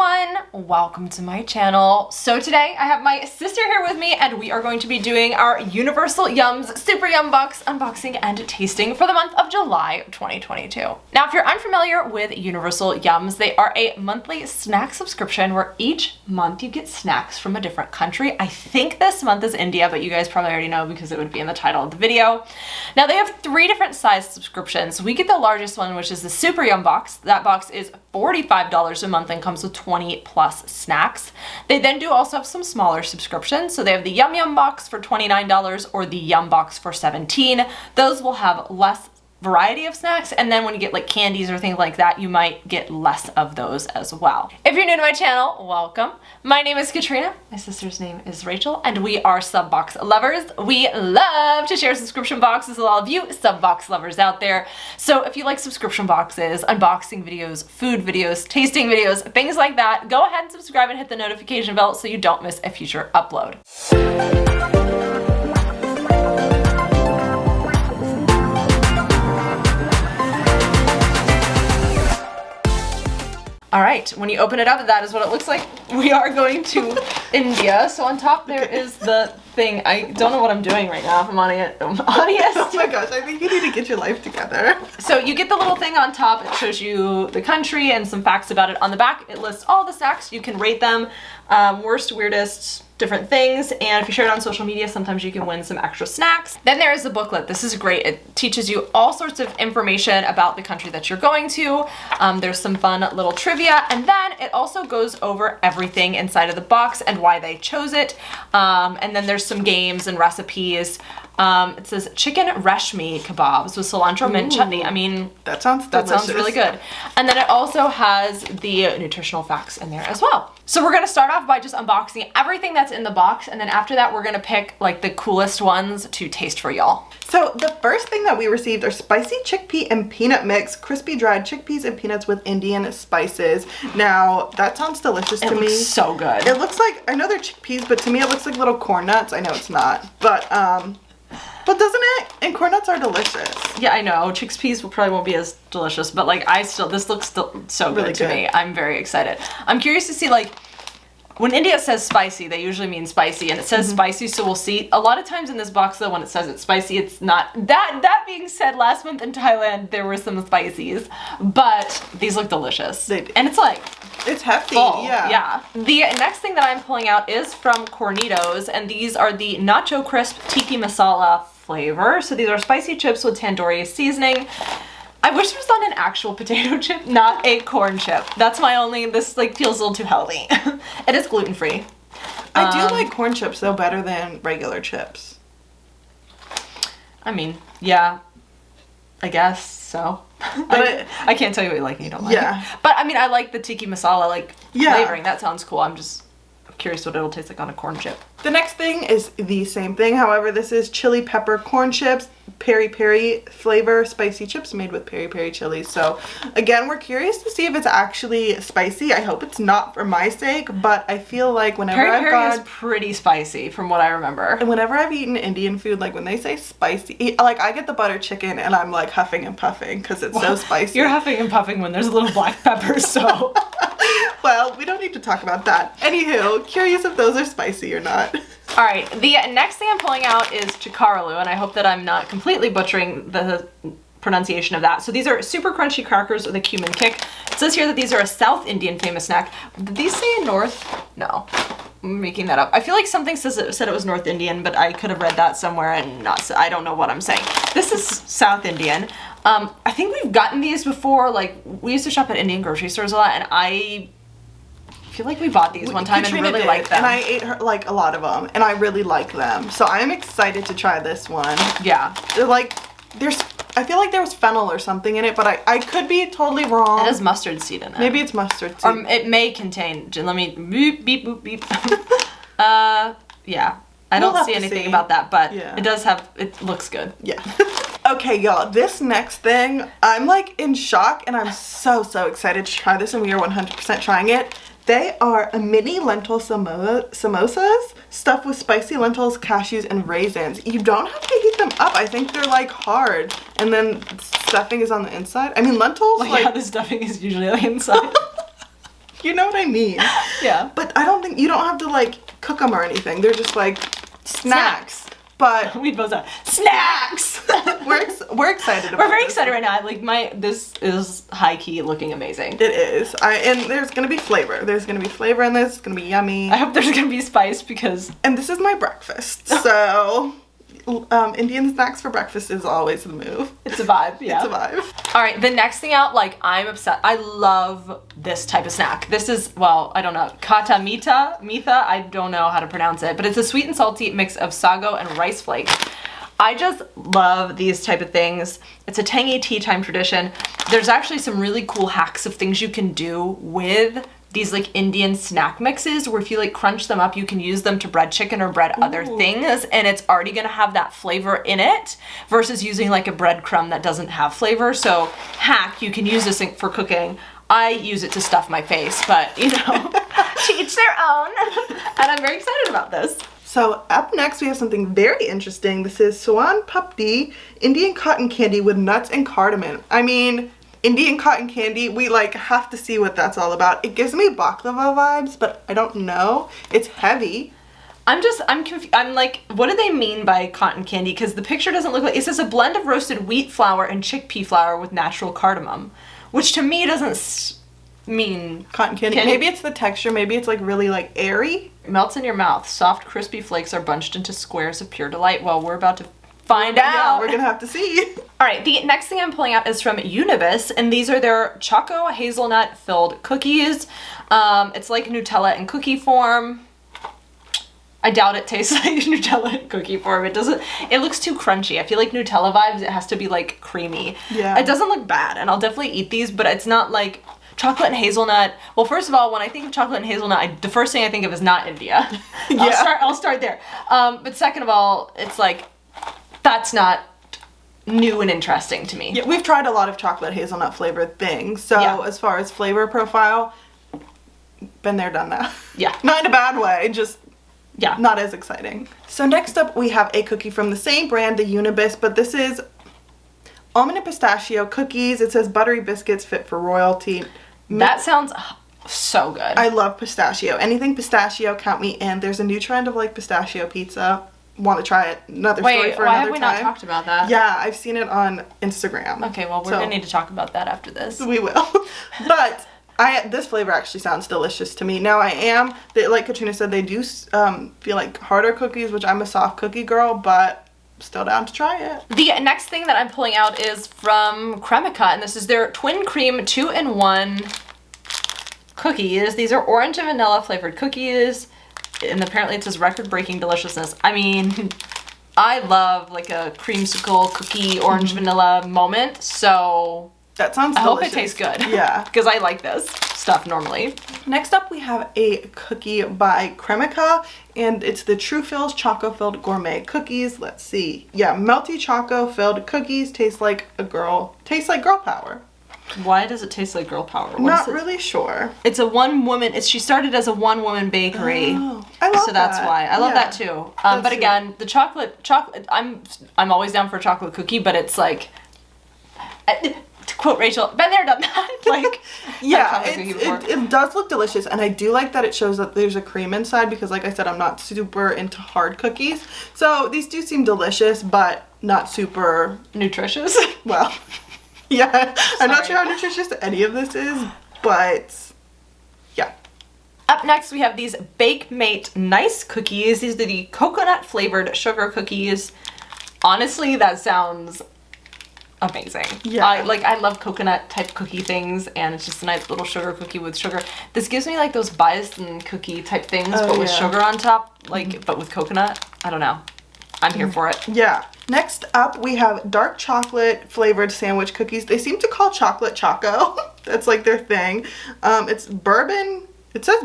everyone, welcome to my channel. So today I have my sister here with me and we are going to be doing our Universal Yums Super Yum Box unboxing and tasting for the month of July 2022. Now if you're unfamiliar with Universal Yums, they are a monthly snack subscription where each month you get snacks from a different country. I think this month is India, but you guys probably already know because it would be in the title of the video. Now they have 3 different size subscriptions. We get the largest one, which is the Super Yum box. That box is $45 a month and comes with 20 plus snacks. They then do also have some smaller subscriptions. So they have the Yum Yum box for $29 or the Yum box for $17. Those will have less variety of snacks, and then when you get like candies or things like that, you might get less of those as well. If you're new to my channel, welcome. My name is Katrina, my sister's name is Rachel, and we are SubBox lovers. We love to share subscription boxes with all of you SubBox lovers out there. So if you like subscription boxes, unboxing videos, food videos, tasting videos, things like that, go ahead and subscribe and hit the notification bell so you don't miss a future upload. All right, when you open it up, that is what it looks like. We are going to India. So on top there is the thing. I don't know what I'm doing right now. If I'm honest. Oh my gosh, I think you need to get your life together. So you get the little thing on top. It shows you the country and some facts about it. On the back, it lists all the snacks. You can rate them, worst, weirdest, different things, and if you share it on social media, sometimes you can win some extra snacks. Then there is the booklet. This is great. It teaches you all sorts of information about the country that you're going to. There's some fun little trivia, and then it also goes over everything inside of the box and why they chose it. And then there's some games and recipes. It says chicken reshmi kebabs with cilantro mint chutney. I mean, that sounds delicious. That sounds really good. And then it also has the nutritional facts in there as well. So we're gonna start off by just unboxing everything that's in the box, and then after that we're gonna pick like the coolest ones to taste for y'all. So the first thing that we received are spicy chickpea and peanut mix, crispy dried chickpeas and peanuts with Indian spices. Now that sounds delicious to me. It looks so good. It looks like, I know they're chickpeas, but to me it looks like little corn nuts. I know it's not, but doesn't it? And corn nuts are delicious. Yeah, I know. Chickpeas probably won't be as delicious, but like this looks still so good to me. I'm very excited. I'm curious to see, like, when India says spicy, they usually mean spicy, and it says spicy, so we'll see. A lot of times in this box, though, when it says it's spicy, it's not. That being said, last month in Thailand, there were some spices, but these look delicious. And it's like, it's hefty, full. yeah. The next thing that I'm pulling out is from Cornitos, and these are the Nacho Crisp Tiki Masala flavor. So these are spicy chips with tandoori seasoning. I wish there was not an actual potato chip, not a corn chip. That's my only, this like feels a little too healthy. It is gluten-free. I do like corn chips though better than regular chips. I mean, yeah, I guess so. But I can't tell you what you like and you don't like. Yeah. But I mean, I like the tiki masala flavoring. That sounds cool. I'm just curious what it'll taste like on a corn chip. The next thing is the same thing. However, this is chili pepper corn chips, peri peri flavor spicy chips made with peri peri chili. So again, we're curious to see if it's actually spicy. I hope it's not for my sake, but I feel like whenever Peri peri is pretty spicy from what I remember. And whenever I've eaten Indian food, like when they say spicy, like I get the butter chicken and I'm like huffing and puffing because it's so spicy. You're huffing and puffing when there's a little black pepper, so. Well, we don't need to talk about that. Anywho, curious if those are spicy or not. All right, the next thing I'm pulling out is chikaraloo, and I hope that I'm not completely butchering the pronunciation of that. So these are super crunchy crackers with a cumin kick. It says here that these are a South Indian famous snack. Did these say North? No, I'm making that up. I feel like something said it was North Indian, but I could have read that somewhere and not. I don't know what I'm saying. This is South Indian. I think we've gotten these before. Like we used to shop at Indian grocery stores a lot, and I feel like we bought these one time Katrina and really liked them. And I ate like a lot of them, and I really like them. So I'm excited to try this one. Yeah. They're like, I feel like there was fennel or something in it, but I could be totally wrong. It has mustard seed in it. Maybe it's mustard seed. Or it may contain, let me, beep, beep, boop, beep. Yeah. I don't see anything about that, but it does have, it looks good. Yeah. Okay, y'all, this next thing, I'm like in shock, and I'm so excited to try this, and we are 100% trying it. They are mini lentil samosas stuffed with spicy lentils, cashews, and raisins. You don't have to heat them up. I think they're like hard, and then stuffing is on the inside. I mean, lentils. Well, yeah, the stuffing is usually on the inside. You know what I mean? Yeah. But I don't think, you don't have to like cook them or anything. They're just like snacks. But we both are snacks. we're excited about We're very this. excited right now. Like this is high key looking amazing. It is. And there's gonna be flavor. There's gonna be flavor in this. It's gonna be yummy. I hope there's gonna be spice because. And this is my breakfast. So Indian snacks for breakfast is always the move. It's a vibe. Yeah. It's a vibe. All right, the next thing out, like I'm obsessed. I love this type of snack. This is, well, I don't know, Kata Amita, I don't know how to pronounce it, but it's a sweet and salty mix of sago and rice flakes. I just love these type of things. It's a tangy tea time tradition. There's actually some really cool hacks of things you can do with these like Indian snack mixes where if you like crunch them up, you can use them to bread chicken or bread other things, and it's already gonna have that flavor in it versus using like a breadcrumb that doesn't have flavor. So hack, you can use this for cooking. I use it to stuff my face, but you know, to each their own. And I'm very excited about this. So up next we have something very interesting. This is Swan Papdi, Indian cotton candy with nuts and cardamom. I mean, Indian cotton candy, we like have to see what that's all about. It gives me baklava vibes, but I don't know. It's heavy. I'm confused. I'm like, what do they mean by cotton candy? Because the picture doesn't look like, it says a blend of roasted wheat flour and chickpea flour with natural cardamom, which to me doesn't mean Cotton candy. Maybe it's the texture. Maybe it's like really like airy. It melts in your mouth. Soft, crispy flakes are bunched into squares of pure delight. Well, we're about to find out. Yeah, we're gonna have to see. All right, the next thing I'm pulling out is from Unibis, and these are their choco hazelnut filled cookies. It's like Nutella in cookie form. I doubt it tastes like Nutella in cookie form. It looks too crunchy. I feel like Nutella vibes, it has to be like creamy. Yeah. It doesn't look bad, and I'll definitely eat these, but it's not like chocolate and hazelnut. Well, first of all, when I think of chocolate and hazelnut, the first thing I think of is not India. Yeah. I'll start there. But second of all, it's like, that's not new and interesting to me. Yeah, we've tried a lot of chocolate hazelnut flavored things. So Yeah. as far as flavor profile, been there, done that. Yeah. Not in a bad way, just Yeah. not as exciting. So next up we have a cookie from the same brand, the Unibis, but this is almond and pistachio cookies. It says buttery biscuits fit for royalty. That sounds so good. I love pistachio. Anything pistachio, count me in. There's a new trend of like pistachio pizza. Want to try it? Another story Wait, for why another have we time. not talked about that? Yeah, I've seen it on Instagram. Okay, well, we're So- gonna need to talk about that after this. We will. But this flavor actually sounds delicious to me. Now like Katrina said, they do feel like harder cookies, which I'm a soft cookie girl, but still down to try it. The next thing that I'm pulling out is from Cremica, and this is their Twin Cream 2-in-1 cookies. These are orange and vanilla flavored cookies, and apparently it says record-breaking deliciousness. I mean, I love like a creamsicle cookie orange vanilla moment, so That sounds I hope delicious. it tastes good. Yeah. Because I like this stuff normally. Next up we have a cookie by Cremica, and it's the True Fills Choco-Filled Gourmet Cookies. Let's see. Yeah, melty choco-filled cookies taste like girl power. Why does it taste like girl power? What Not is it? really sure. It's a one-woman, she started as a one-woman bakery. Oh, I love So that's that. why. I love Yeah. that too. That's But sweet. again, the chocolate, I'm always down for a chocolate cookie, but it's like, to quote Rachel, been there, done that. Like, Yeah, had chocolate cookie before. it does look delicious, and I do like that it shows that there's a cream inside because, like I said, I'm not super into hard cookies. So these do seem delicious, but not super, Nutritious. well, yeah. I'm not Sorry. sure how nutritious any of this is, but yeah. Up next, we have these Bake Mate Nice cookies. These are the coconut flavored sugar cookies. Honestly, that sounds amazing. Yeah. I love coconut type cookie things, and it's just a nice little sugar cookie with sugar. This gives me like those bison cookie type things, but with yeah. sugar on top, like, but with coconut. I don't know. I'm here for it. Yeah. Next up, we have dark chocolate flavored sandwich cookies. They seem to call chocolate choco. That's like their thing. It's bourbon. It says,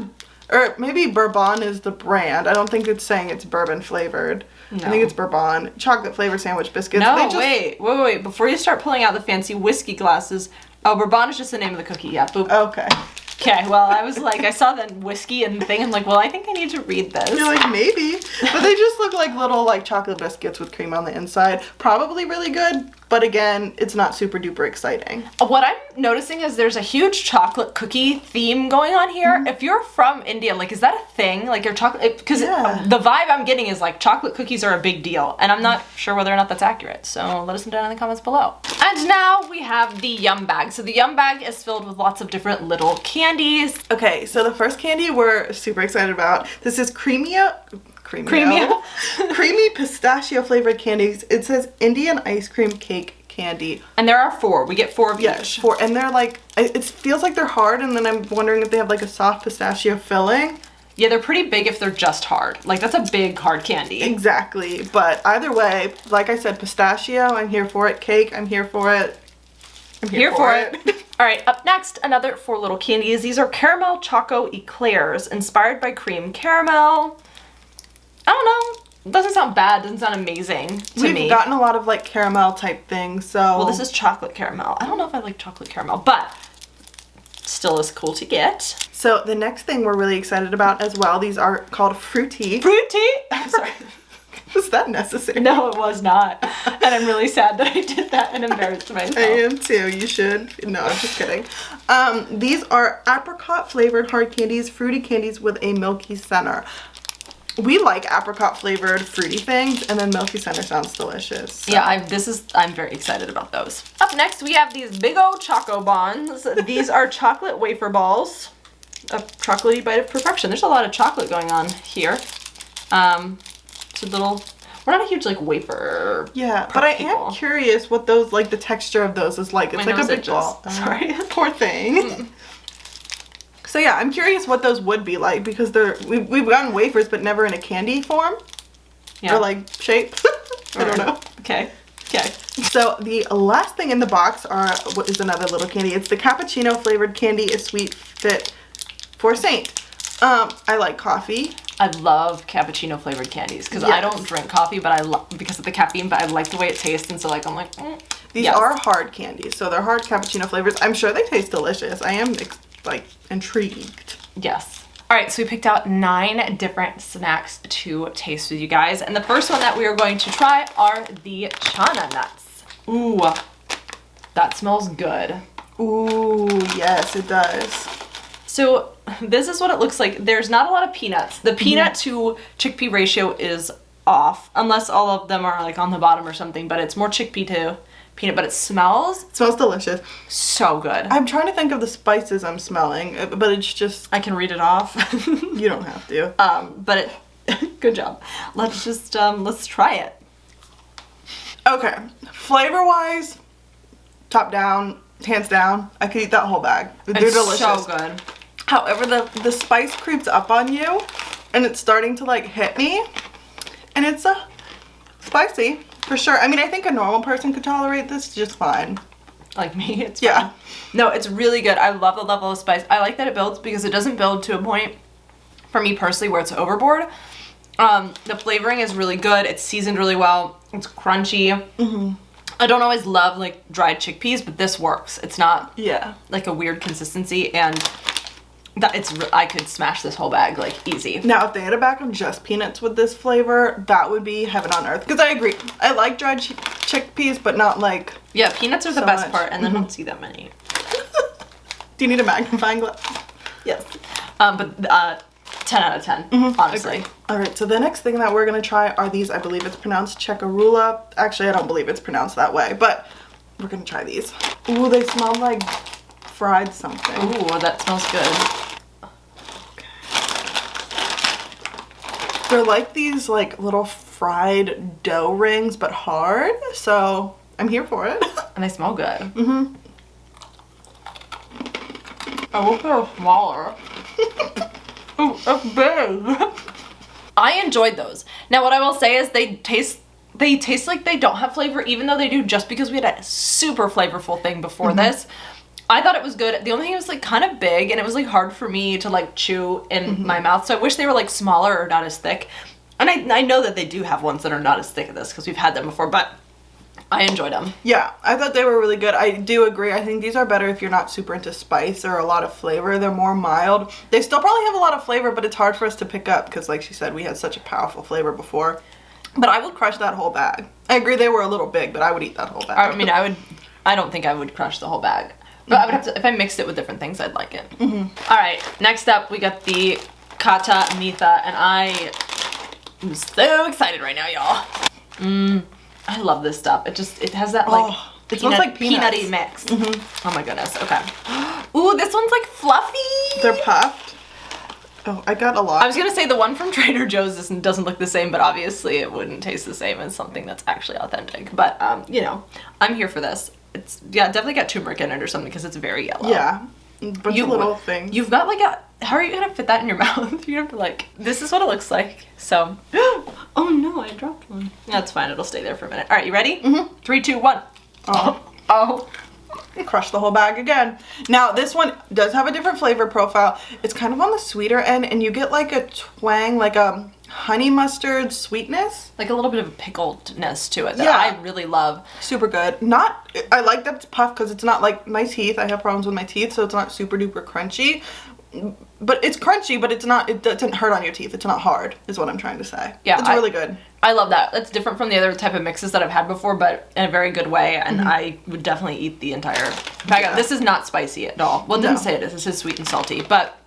or maybe Bourbon is the brand. I don't think it's saying it's bourbon flavored. No. I think it's Bourbon. Chocolate flavored sandwich biscuits. No, They just- wait. Before you start pulling out the fancy whiskey glasses, Bourbon is just the name of the cookie. Yeah, boop. Okay. Okay, well, I was like, I saw the whiskey and the thing, I'm like, well, I think I need to read this. You're like, maybe. But they just look like little like chocolate biscuits with cream on the inside. Probably really good. but again, it's not super duper exciting. What I'm noticing is there's a huge chocolate cookie theme going on here. If you're from India, like, is that a thing? Like, your chocolate, because the vibe I'm getting is like chocolate cookies are a big deal, and I'm not sure whether or not that's accurate. So let us know down in the comments below. And now we have the Yum bag. So the Yum bag is filled with lots of different little candies. Okay, so the first candy we're super excited about. This is creamy pistachio flavored candies. It says Indian ice cream cake candy. And there are 4. We get 4 of each. 4. And they're like, it feels like they're hard, and then I'm wondering if they have like a soft pistachio filling. Yeah, they're pretty big if they're just hard. Like, that's a big hard candy. Exactly. But either way, like I said, pistachio, I'm here for it. Cake, I'm here for it. I'm here for it. All right, up next, another 4 little candies. These are caramel choco eclairs, inspired by cream caramel. I don't know. It doesn't sound bad. Doesn't sound amazing to me. We've gotten a lot of like caramel type things, so. Well, this is chocolate caramel. I don't know if I like chocolate caramel, but still is cool to get. So the next thing we're really excited about as well, these are called fruity. Fruity? I'm sorry. Was that necessary? No, it was not. And I'm really sad that I did that and embarrassed myself. I am too. You should. No, I'm just kidding. These are apricot flavored hard candies, fruity candies with a milky center. We like apricot flavored fruity things, and then milky center sounds delicious. So. Yeah, I'm very excited about those. Up next, we have these big old choco buns. These are chocolate wafer balls. A chocolatey bite of perfection. There's a lot of chocolate going on here. It's a little, we're not a huge like wafer. Yeah, but I am curious what those, like the texture of those is like. It's like a big ball. Sorry. Poor thing. So yeah, I'm curious what those would be like, because we've gotten wafers but never in a candy form. Yeah. Or like shape. I don't know. Okay. Okay. So the last thing in the box is another little candy. It's the cappuccino flavored candy, a sweet fit for Saint. I like coffee. I love cappuccino flavored candies because I don't drink coffee, but I love because of the caffeine. But I like the way it tastes, and so like I'm like. These are hard candies, so they're hard cappuccino flavors. I'm sure they taste delicious. I am like intrigued. Yes. All right, so we picked out 9 different snacks to taste with you guys, and the first one that we are going to try are the chana nuts. Ooh, that smells good. Ooh, yes, it does. So this is what it looks like. There's not a lot of peanuts. The peanut to chickpea ratio is off, unless all of them are like on the bottom or something, but it's more chickpea to peanut, but it smells delicious. So good. I'm trying to think of the spices I'm smelling, but it's just, I can read it off. You don't have to. But good job. Let's just let's try it. Okay, flavor wise, top down, hands down, I could eat that whole bag. They're delicious. So good. However, the spice creeps up on you, and it's starting to like hit me, and it's spicy. For sure. I mean, I think a normal person could tolerate this just fine. Like me, it's fine. Yeah. No, it's really good. I love the level of spice. I like that it builds because it doesn't build to a point, for me personally, where it's overboard. The flavoring is really good. It's seasoned really well. It's crunchy. I don't always love like dried chickpeas, but this works. It's not like a weird consistency, and I could smash this whole bag like easy. Now, if they had a bag of just peanuts with this flavor, that would be heaven on earth. Because I agree, I like dried chickpeas, but not like peanuts are the best part, and then don't see that many. Do you need a magnifying glass? Yes. But 10 out of 10, honestly. All right, so the next thing that we're gonna try are these. I believe it's pronounced chekarula. Actually, I don't believe it's pronounced that way, but we're gonna try these. Ooh, they smell like fried something. Ooh, that smells good. They're like these like little fried dough rings, but hard. So I'm here for it. And they smell good. I wish they were smaller. Ooh, that's big. I enjoyed those. Now what I will say is they taste like they don't have flavor, even though they do, just because we had a super flavorful thing before this. I thought it was good. The only thing, it was like kind of big, and it was like hard for me to like chew in my mouth. So I wish they were like smaller or not as thick. And I know that they do have ones that are not as thick as this because we've had them before, but I enjoyed them. Yeah, I thought they were really good. I do agree. I think these are better if you're not super into spice or a lot of flavor. They're more mild. They still probably have a lot of flavor, but it's hard for us to pick up because, like she said, we had such a powerful flavor before. But I would crush that whole bag. I agree they were a little big, but I would eat that whole bag. I mean, I don't think I would crush the whole bag. But I would have to, if I mixed it with different things, I'd like it. All right, next up, we got the Kata Amita, and I am so excited right now, y'all. I love this stuff. It has that like, it smells like peanuts. peanutty mix. Oh my goodness, okay. Ooh, this one's like fluffy. They're puffed. Oh, I got a lot. I was gonna say the one from Trader Joe's doesn't look the same, but obviously it wouldn't taste the same as something that's actually authentic. But you know, I'm here for this. It's definitely got turmeric in it or something because it's very yellow. Yeah, a bunch of little things. You've got like how are you gonna fit that in your mouth? You have to like, this is what it looks like. So, oh no, I dropped one. That's fine. It'll stay there for a minute. All right, you ready? 3, 2, 1. Oh. Crush the whole bag again. Now this one does have a different flavor profile. It's kind of on the sweeter end, and you get like a twang, like a honey mustard sweetness, like a little bit of a pickledness to it that I really love. Super good. I like that it's puffed because it's not like my teeth. I have problems with my teeth, so it's not super duper crunchy. But it's crunchy, but it doesn't hurt on your teeth. It's not hard, is what I'm trying to say. Yeah, it's really good. I love that. That's different from the other type of mixes that I've had before, but in a very good way, and I would definitely eat the entire bag. Yeah. This is not spicy at all. Well, it didn't say it is. This is sweet and salty, but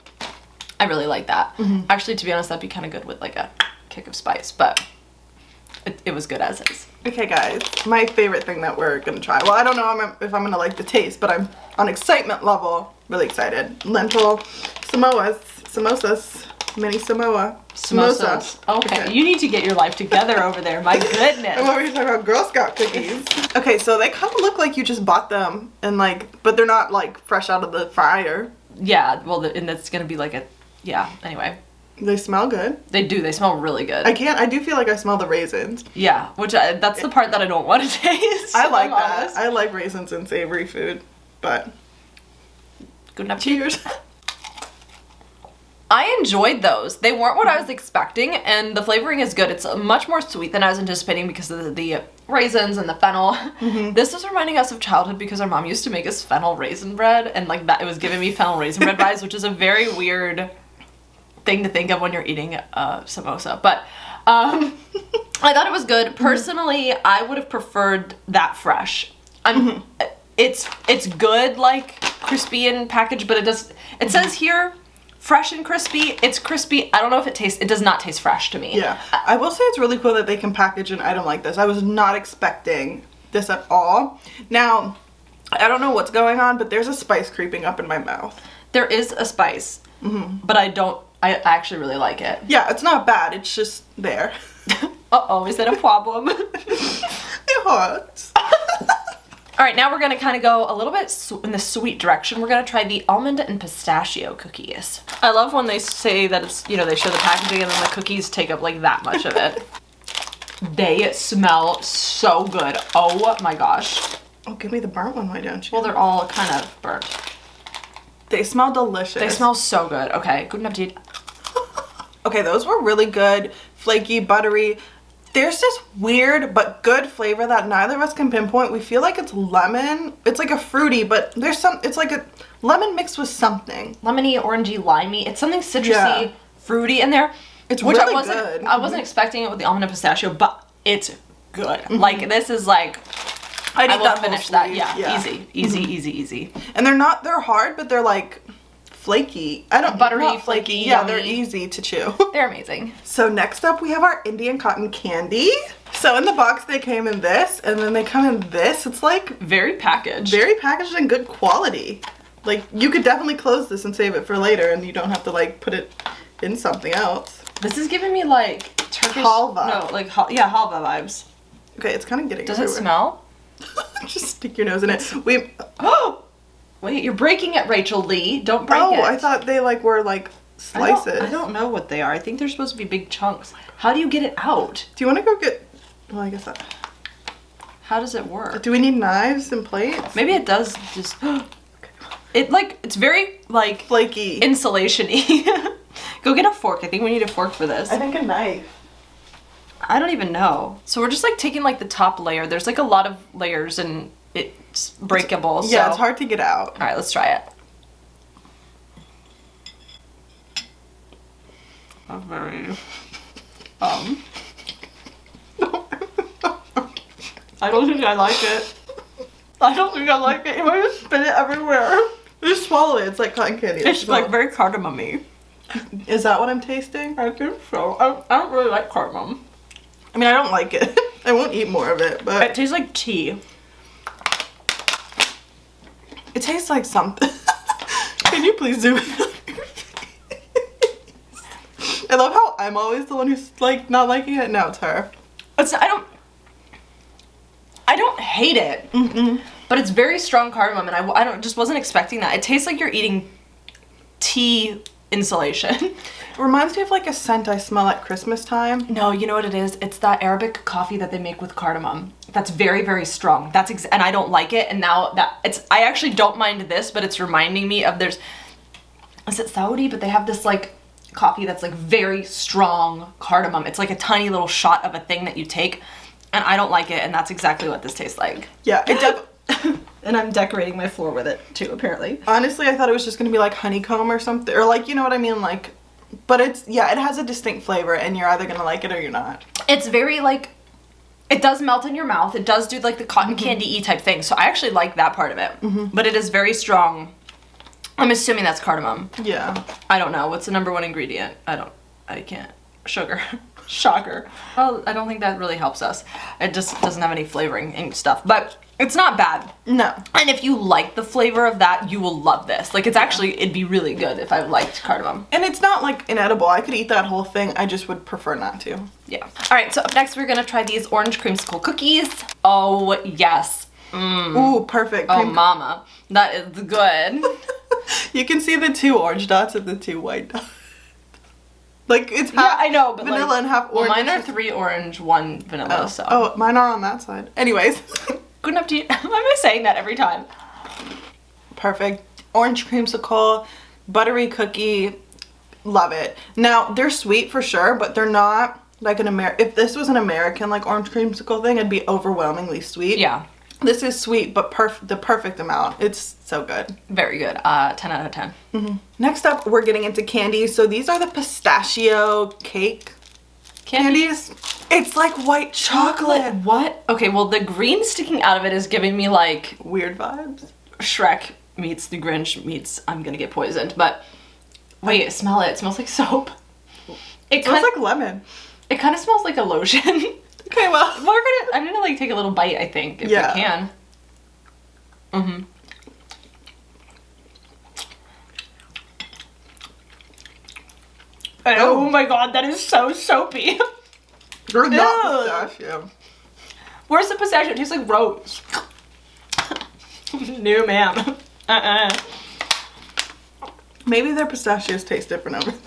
I really like that. Actually, to be honest, that'd be kind of good with like a kick of spice, but it was good as is. Okay, guys, my favorite thing that we're gonna try. Well, I don't know if I'm gonna like the taste, but I'm on excitement level really excited. Lentil samosas, mini Samoa. Samosas. Okay, you need to get your life together over there. My goodness. I'm over here talking about Girl Scout cookies. Okay, so they kind of look like you just bought them and like, but they're not like fresh out of the fryer. Yeah, well, and that's gonna be like anyway. They smell good. They do. They smell really good. I do feel like I smell the raisins. Yeah, that's the part that I don't want to taste. I like that. I like raisins in savory food, but good enough. Cheers. I enjoyed those. They weren't what I was expecting, and the flavoring is good. It's much more sweet than I was anticipating because of the raisins and the fennel. This is reminding us of childhood because our mom used to make us fennel raisin bread, and like that, it was giving me fennel raisin bread vibes, which is a very weird thing to think of when you're eating a samosa. But I thought it was good. Personally, I would have preferred that fresh. It's good, like crispy and packaged, but it says here fresh and crispy. It's crispy. I don't know if it does not taste fresh to me. Yeah. I will say it's really cool that they can package an item like this. I was not expecting this at all. Now, I don't know what's going on, but there's a spice creeping up in my mouth. There is a spice, but I actually really like it. Yeah, it's not bad. It's just there. Uh-oh, is that a problem? It hurts. All right, now we're gonna kind of go a little bit in the sweet direction. We're gonna try the almond and pistachio cookies. I love when they say that it's, they show the packaging and then the cookies take up like that much of it. They smell so good. Oh my gosh. Oh, give me the burnt one, why don't you? Well, they're all kind of burnt. They smell delicious. They smell so good. Okay, good enough to eat. Okay, those were really good, flaky, buttery. There's this weird but good flavor that neither of us can pinpoint. We feel like it's lemon. It's like a fruity, but it's like a lemon mixed with something. Lemony, orangey, limey. It's something citrusy, fruity in there. It's really good. I wasn't expecting it with the almond and pistachio, but it's good. Like, this is like, I will finish that. Yeah, easy. And they're hard, but they're like flaky. Buttery, flaky, Yeah, yummy. they're easy to chew. They're amazing. So next up we have our Indian cotton candy. So in the box they came in this, and then they come in this. It's like very packaged. Very packaged and good quality. Like, you could definitely close this and save it for later, and you don't have to like put it in something else. This is giving me like Turkish halva. No, like halva vibes. Okay, it's kind of getting Does everywhere. it smell? Just stick your nose in it. Wait, you're breaking it, Rachel Lee. Don't break it. Oh, I thought they like were like slices. I don't know what they are. I think they're supposed to be big chunks. How do you get it out? Do you want to go get... Well, I guess that... How does it work? Do we need knives and plates? Maybe it does just... It's very like... flaky. Insulation-y. Go get a fork. I think we need a fork for this. I think a knife. I don't even know. So we're just like taking like the top layer. There's like a lot of layers and it's breakable. Yeah, it's hard to get out. All right, let's try it. I'm very, I don't think I like it. I don't think I like it. You might just spit it everywhere. Just swallow it. It's like cotton candy. It's like very cardamom-y. Is that what I'm tasting? I think so. I don't really like cardamom. I mean, I don't like it. I won't eat more of it, but It tastes like tea. it tastes like something. Can you please zoom in on your face? I love how I'm always the one who's like not liking it. No, it's her. I don't hate it, but it's very strong cardamom, and I just wasn't expecting that. It tastes like you're eating tea insulation. It reminds me of like a scent I smell at Christmas time. No, you know what it is? It's that Arabic coffee that they make with cardamom. That's very, very strong. And I don't like it. And now I actually don't mind this, but it's reminding me of is it Saudi? But they have this like coffee that's like very strong cardamom. It's like a tiny little shot of a thing that you take, and I don't like it. And that's exactly what this tastes like. Yeah, And I'm decorating my floor with it too, apparently. honestly, I thought it was just gonna be like honeycomb or something, or like, you know what I mean, like. But it has a distinct flavor, and you're either gonna like it or you're not. It's very like, it does melt in your mouth. It does do like the cotton candy-y type thing. So I actually like that part of it. But it is very strong. I'm assuming that's cardamom. Yeah. I don't know. What's the number one ingredient? I can't. Sugar. Shocker. Well, I don't think that really helps us. It just doesn't have any flavoring and stuff. But it's not bad. No. And if you like the flavor of that, you will love this. Like, it'd be really good if I liked cardamom. And it's not like inedible. I could eat that whole thing. I just would prefer not to. Yeah. All right, so up next we're gonna try these orange creamsicle cookies. Oh, yes. Ooh, perfect. Oh, mama. That is good. You can see the 2 orange dots and the 2 white dots. Like, it's half Yeah, I know, but vanilla like, and half well, orange. mine are 3 orange, 1 vanilla, so. Oh, mine are on that side. Anyways. Good enough to eat. Why am I saying that every time? Perfect. Orange creamsicle, buttery cookie. Love it. Now, they're sweet for sure, but they're not like if this was an American like orange creamsicle thing, it'd be overwhelmingly sweet. Yeah. This is sweet, but the perfect amount. It's so good. Very good. 10 out of 10. Next up, we're getting into candies. So these are the pistachio cake candies. It's like white chocolate. What? Okay, well, the green sticking out of it is giving me like Weird vibes. Shrek meets the Grinch meets I'm gonna get poisoned. But wait, smell it. It smells like soap. It smells like lemon. It kind of smells like a lotion. Okay, well. I'm gonna like take a little bite, I think, if we can. Oh my god, that is so soapy. You're not pistachio. Where's the pistachio? It tastes like rose. No, ma'am. Maybe their pistachios taste different over there.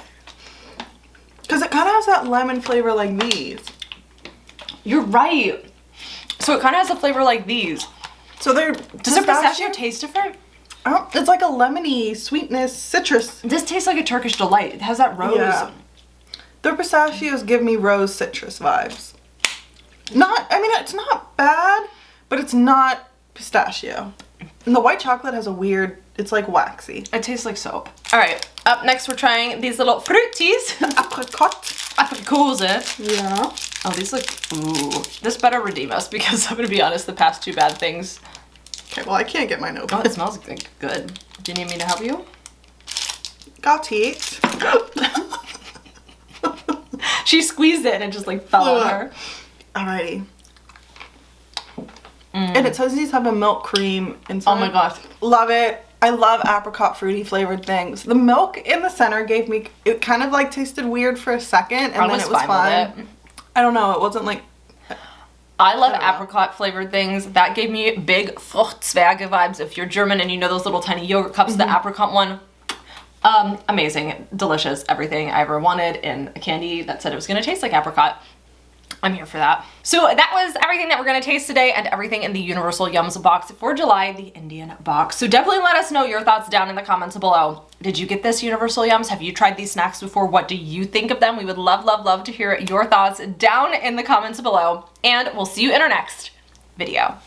Because it kind of has that lemon flavor like these. You're right. So it kind of has a flavor like these. So they're Does their pistachio taste different? It's like a lemony sweetness, citrus. This tastes like a Turkish delight. It has that rose. Yeah. Their pistachios give me rose citrus vibes. It's not bad, but it's not pistachio. And the white chocolate has a weird, it's like waxy. It tastes like soap. All right, up next we're trying these little fruities. Apricose. Yeah. Oh, these look, ooh. This better redeem us because I'm gonna be honest, the past 2 bad things. Okay, well, I can't get mine open. Oh, it smells good. Do you need me to help you? Got it. She squeezed it and it just like fell on her. Alrighty. And it says these have a milk cream inside. Oh my gosh. Love it. I love apricot fruity flavored things. The milk in the center gave me, it kind of like tasted weird for a second and then it was fine. With it. I don't know, it wasn't like. I love apricot flavored things. That gave me big Fruchtzwerge vibes. If you're German and you know those little tiny yogurt cups, the apricot one. Amazing, delicious, everything I ever wanted in a candy that said it was gonna taste like apricot. I'm here for that. So that was everything that we're gonna taste today and everything in the Universal Yums box for July, the Indian box. So definitely let us know your thoughts down in the comments below. Did you get this Universal Yums? Have you tried these snacks before? What do you think of them? We would love, love, love to hear your thoughts down in the comments below. And we'll see you in our next video.